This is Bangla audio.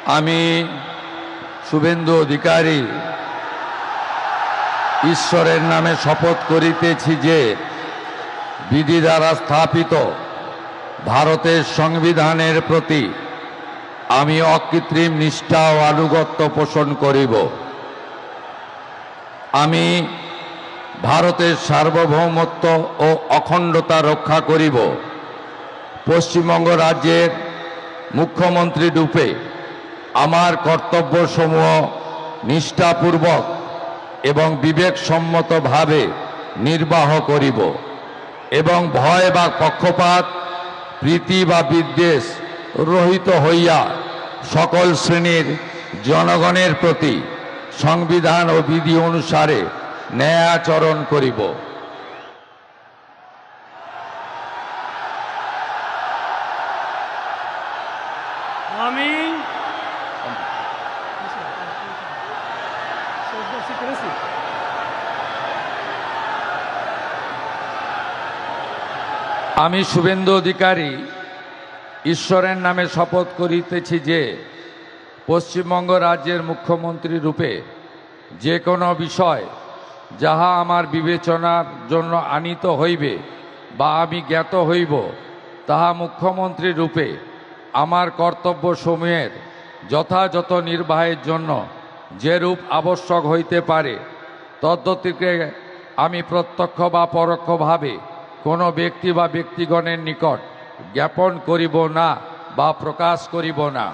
আমি শুভেন্দু অধিকারী ঈশ্বরের নামে শপথ করিতেছি যে বিধি দ্বারা স্থাপিত ভারতের সংবিধানের প্রতি আমি অকৃত্রিম নিষ্ঠা ও আনুগত্য পোষণ করিব। আমি ভারতের সার্বভৌমত্ব ও অখণ্ডতা রক্ষা করিব। পশ্চিমবঙ্গ রাজ্যের মুখ্যমন্ত্রী রূপে আমার কর্তব্যসমূহ নিষ্ঠাপূর্বক এবং বিবেকসম্মতভাবে নির্বাহ করিব এবং ভয় বা পক্ষপাত, প্রীতি বা বিদ্বেষ রহিত হইয়া সকল শ্রেণীর জনগণের প্রতি সংবিধান ও বিধি অনুসারে ন্যায়াচরণ করিব। আমি শুভেন্দু অধিকারী ঈশ্বরের নামে শপথ করিতেছি যে পশ্চিমবঙ্গ রাজ্যের মুখ্যমন্ত্রী রূপে যে কোনো বিষয় যাহা আমার বিবেচনার জন্য আনীত হইবে বা আমি জ্ঞাত হইব, তাহা মুখ্যমন্ত্রী রূপে আমার কর্তব্যসমূহের যথাযথ নির্বাহের জন্য যেরূপ আবশ্যক হইতে পারে তদ্গতিকে আমি প্রত্যক্ষ বা পরোক্ষভাবে কোনো ব্যক্তি বা ব্যক্তিগণের নিকট জ্ঞাপন করিব না বা প্রকাশ করিব না।